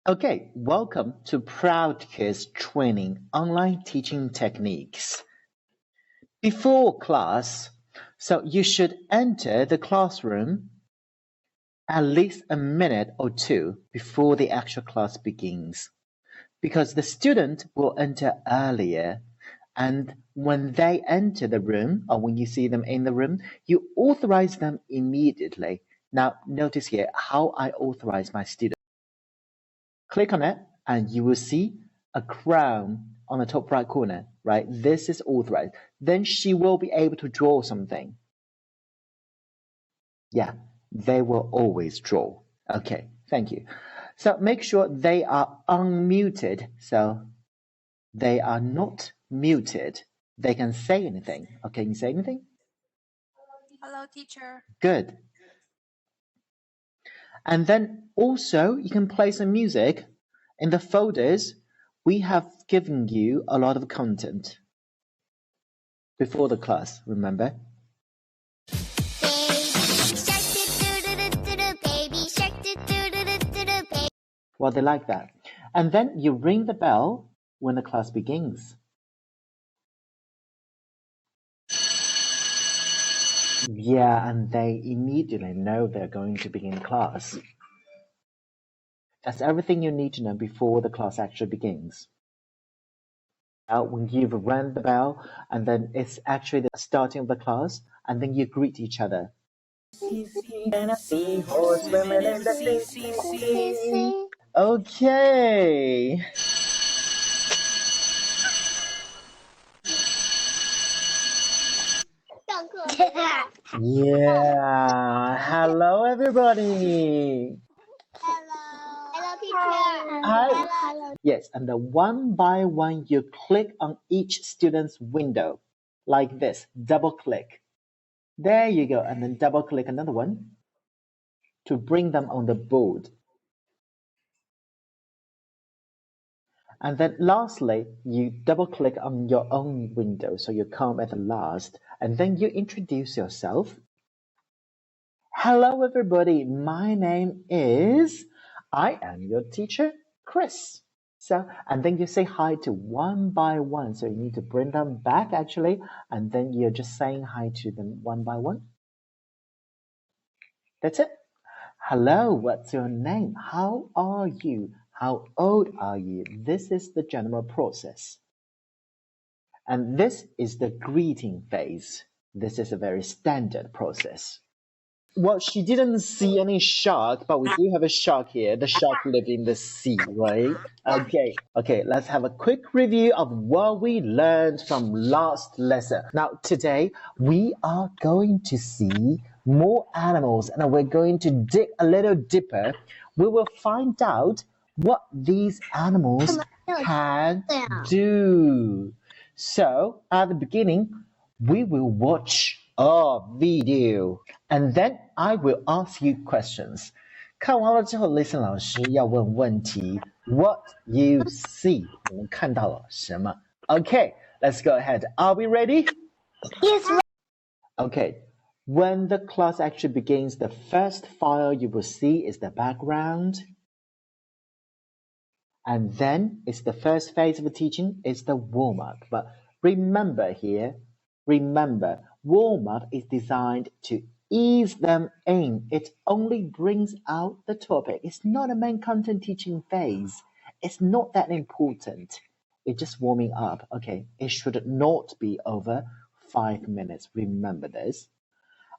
Okay, welcome to Proud Kids Training Online Teaching Techniques. Before class, so you should enter the classroom at least a minute or two before the actual class begins, because the student will enter earlier, and when they enter the room or when you see them in the room, you authorize them immediately. Now, notice here how I authorize my students. Click on it and you will see a crown on the top right corner, right? This is authorized. Then she will be able to draw something. Yeah, they will always draw. Okay, thank you. So make sure they are unmuted. So they are not muted. They can say anything. Okay, can you say anything? Hello, teacher. Good. And then also you can play some music. In the folders, we have given you a lot of content before the class, remember? Well, they like that. And then you ring the bell when the class begins. Yeah, and they immediately know they're going to begin class. That's everything you need to know before the class actually begins. Now, when you've rang the bell, and then it's actually the starting of the class, and then you greet each other. Okay. Yeah. Hello, everybody. Hello, teacher. Hi. Yes, and then one by one, you click on each student's window, like this, double click. There you go, and then double click another one to bring them on the board. And then lastly, you double click on your own window, so you come at the last, and then you introduce yourself. Hello, everybody. My name is, I am your teacher, Chris. So, and then you say hi to one by one. So you need to bring them back actually, and then you're just saying hi to them one by one. That's it. Hello, what's your name? How are you? How old are you? This is the general process. And this is the greeting phase. This is a very standard process. Well, she didn't see any shark, but we do have a shark here. The shark lived in the sea, right? Okay, let's have a quick review of what we learned from last lesson. Now, today we are going to see more animals and we're going to dig a little deeper. We will find out what these animals can do. So, at the beginning, we will watch a video and then I will ask you questions. 看完了之后 Leeson 老师要问问题 What you see 你们看到了什么 Okay, let's go ahead. Are we ready? Yes. Okay, when the class actually begins, the first file you will see is the background. And then it's the first phase of the teaching, it's the warm-up. But remember here, warm-up is designed to ease them in. It only brings out the topic. It's not a main content teaching phase. It's not that important. It's just warming up. Okay, it should not be over 5 minutes. Remember this.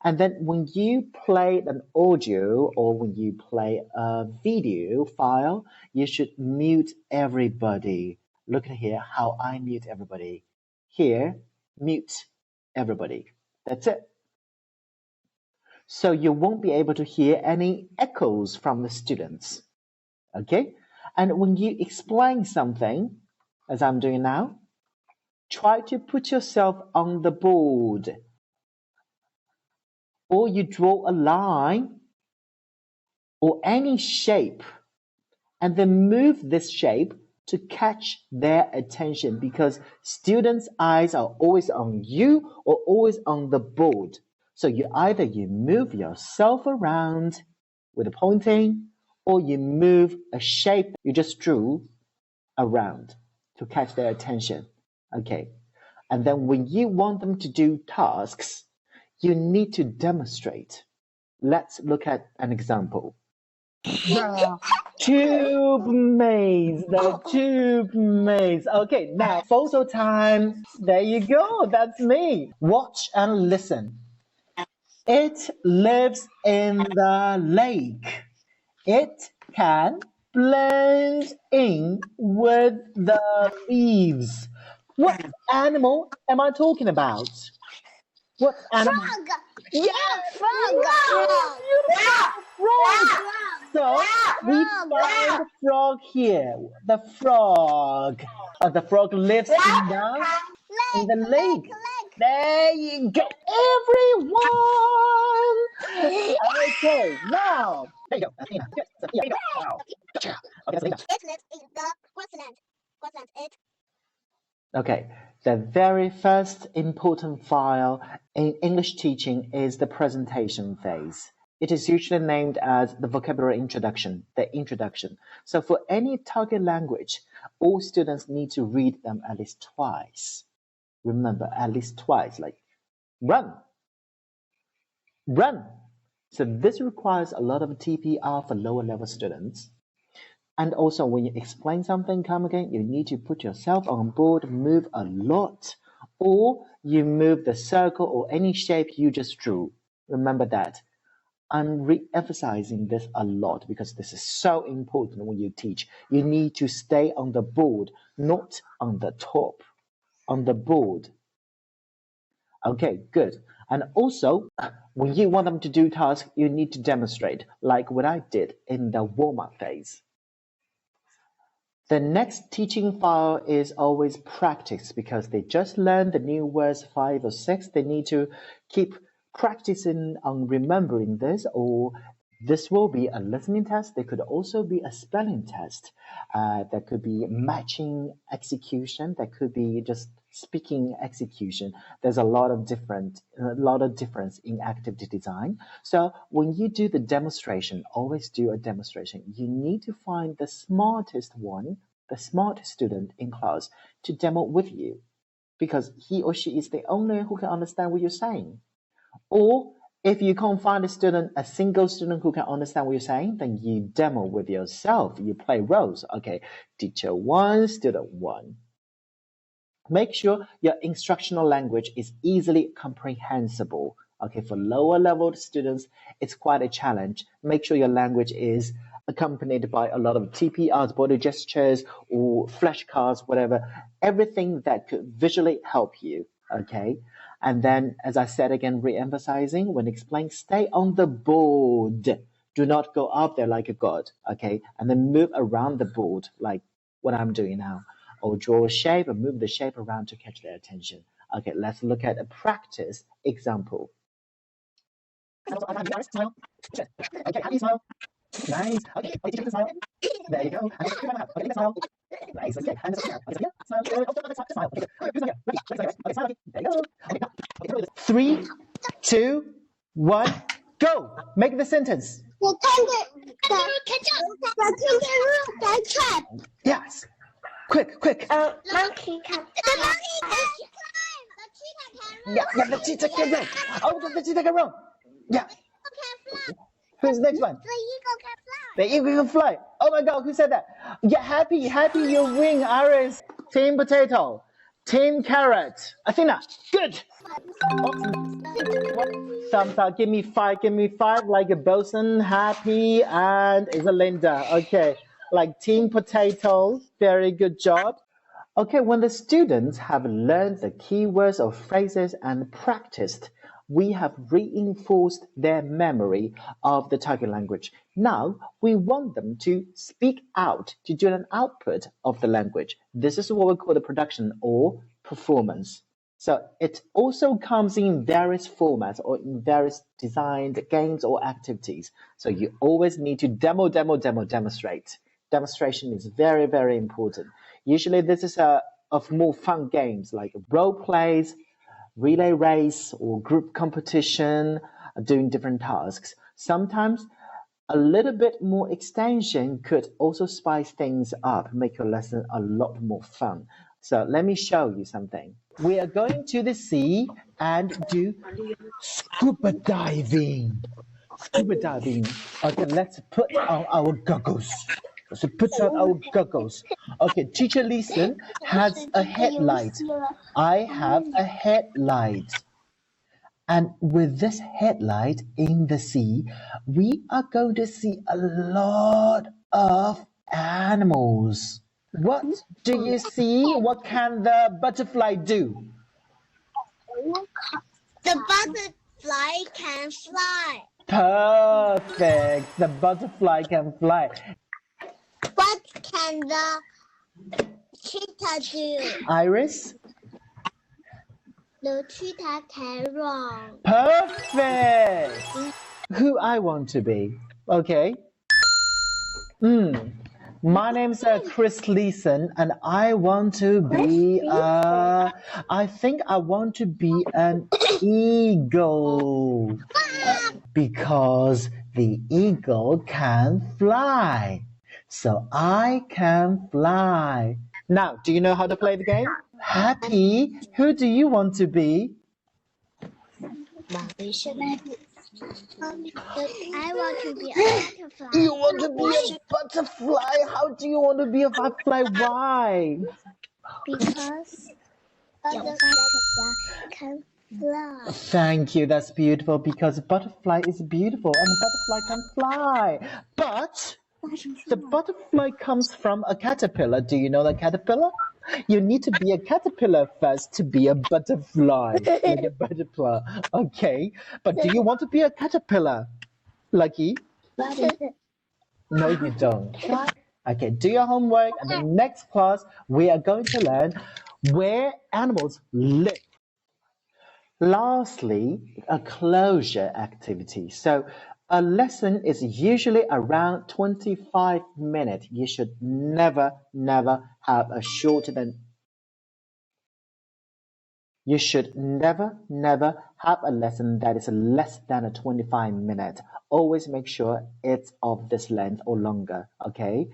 And then when you play an audio or when you play a video file, you should mute everybody. Look at here how I mute everybody. Here, mute everybody. That's it. So you won't be able to hear any echoes from the students. Okay? And when you explain something, as I'm doing now, try to put yourself on the board. Or you draw a line or any shape and then move this shape to catch their attention because students' eyes are always on you or always on the board. So you move yourself around with a pointing or you move a shape you just drew around to catch their attention. Okay. And then when you want them to do tasks, you need to demonstrate. Let's look at an example. The tube maze, the tube maze. Okay, now photo time. There you go, that's me. Watch and listen. It lives in the lake. It can blend in with the leaves. What animal am I talking about? What animal? Frog. Yes! Frog. Wow, beautiful frog! So we find frog here. The frog. The frog lives in the lake. There you go, everyone. Okay, now there you go. Athena. Good. Sophia. Wow. Gotcha. Okay, that's Athena. It lives in the grassland. It. Okay, the very first important file in English teaching is the presentation phase. It is usually named as the vocabulary introduction, the introduction. So for any target language, all students need to read them at least twice. Remember, at least twice, like run, run. So this requires a lot of TPR for lower level students. And also when you explain something, come again, you need to put yourself on board, move a lot, or you move the circle or any shape you just drew. Remember that. I'm re-emphasizing this a lot because this is so important when you teach. You need to stay on the board, not on the top, on the board. Okay, good. And also, when you want them to do tasks, you need to demonstrate, like what I did in the warm-up phase. The next teaching file is always practice because they just learned the new words 5 or 6. They need to keep practicing on remembering this, or this will be a listening test. There could also be a spelling test. There could be matching execution. There could be just speaking execution. There's a lot of difference in activity design. So when you do the demonstration, always do a demonstration. You need to find the smartest one, the smartest student in class to demo with you, because he or she is the only who can understand what you're saying. Or if you can't find a single student who can understand what you're saying, then you demo with yourself. You play roles. Okay, teacher 1, student 1. Make sure your instructional language is easily comprehensible. Okay, for lower level students, it's quite a challenge. Make sure your language is accompanied by a lot of TPRs, body gestures, or flashcards, whatever, everything that could visually help you. Okay, and then, as I said again, re-emphasizing when explaining, stay on the board. Do not go up there like a god. Okay, and then move around the board like what I'm doing now, or draw a shape and move the shape around to catch their attention. Okay, let's look at a practice example. Smile. Okay, happy smile. Nice. Okay, teacher, smile. There you go. And okay, smile. Nice. Okay, and smile. Okay, smile. Good. Smile. Okay, good. Who's here? Ready? Okay, smile. Okay, there you go. Okay, now. Okay, 3, 2, 1, go. Make the sentence. Yes. Quick, quick. Monkey can. The monkey can climb. The cheetah can run. Yeah, the cheetah can run. Oh, the cheetah can run. Yeah. Who's the next one? The eagle can fly. The eagle can fly. Oh my God, who said that? Yeah, happy you win, Iris. Team potato. Team carrot. Athena, good. Thumbs up, give me five, like a bosun, happy, and is a Linda. Okay, like team potato, very good job. Okay, when the students have learned the keywords or phrases and practiced, we have reinforced their memory of the target language. Now, we want them to speak out, to do an output of the language. This is what we call the production or performance. So it also comes in various formats or in various designed games or activities. So you always need to demonstrate. Demonstration is very, very important. Usually this is of more fun games like role plays, relay race, or group competition, doing different tasks. Sometimes A little bit more extension could also spice things up, make your lesson a lot more fun. So let me show you something. We are going to the sea and do scuba diving. Scuba diving. Okay, let's put on our goggles. Let's put on our goggles. Okay, Teacher Leeson has a headlight. I have a headlight. And with this headlight in the sea, we are going to see a lot of animals. What do you see? What can the butterfly do? The butterfly can fly. Perfect. The butterfly can fly. What can the cheetah do? Iris? The cheetah can run. Perfect. Who I want to be. Okay. My name's Chris Leeson, and I want to be. I think I want to be an eagle because the eagle can fly. So I can fly. Now, do you know how to play the game? Happy. Who do you want to be? I want to be a butterfly. You want to be a butterfly? How do you want to be a butterfly? Why? Because the butterfly can fly. Thank you. That's beautiful because a butterfly is beautiful and a butterfly can fly. But the butterfly comes from a caterpillar. Do you know the caterpillar? You need to be a caterpillar first to be a butterfly. Like a butterfly. Okay. But do you want to be a caterpillar? Lucky? No, you don't. Okay, do your homework, and the next class we are going to learn where animals live. Lastly, a closure activity. So a lesson is usually around 25 minutes. You should never have a shorter than You should never have a lesson that is less than a 25 minute. Always make sure it's of this length or longer, okay?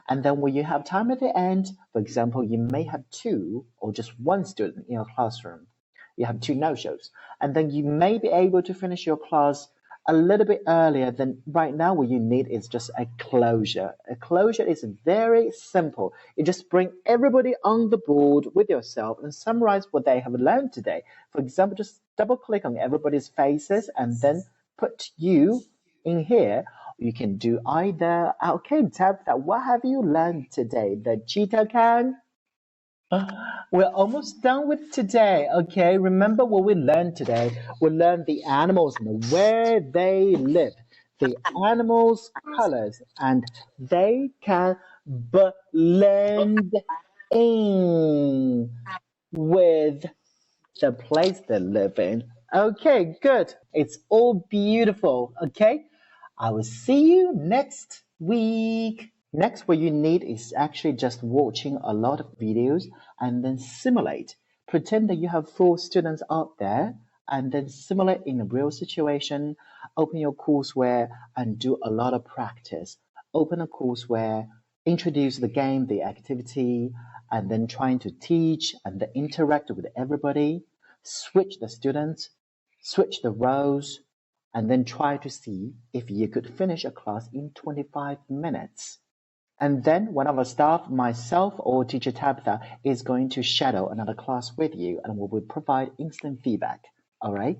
And then when you have time at the end, for example, you may have two or just one student in your classroom. You have two no-shows. And then you may be able to finish your class a little bit earlier than right now. What you need is just a closure. A closure is very simple. You just bring everybody on the board with yourself and summarize what they have learned today. For example, just double click on everybody's faces and then put you in here. You can do either, okay, tab that what have you learned today? The cheetah can. We're almost done with today, okay? Remember what we learned today. We learned the animals and where they live, the animals' colors, and they can blend in with the place they live in. Okay, good. It's all beautiful, okay? I will see you next week. Next, what you need is actually just watching a lot of videos and then simulate. Pretend that you have four students out there and then simulate in a real situation. Open your courseware and do a lot of practice. Open a courseware, introduce the game, the activity, and then trying to teach and then interact with everybody. Switch the students, switch the rows, and then try to see if you could finish a class in 25 minutes. And then one of our staff, myself or teacher Tabitha, is going to shadow another class with you and we will provide instant feedback. All right?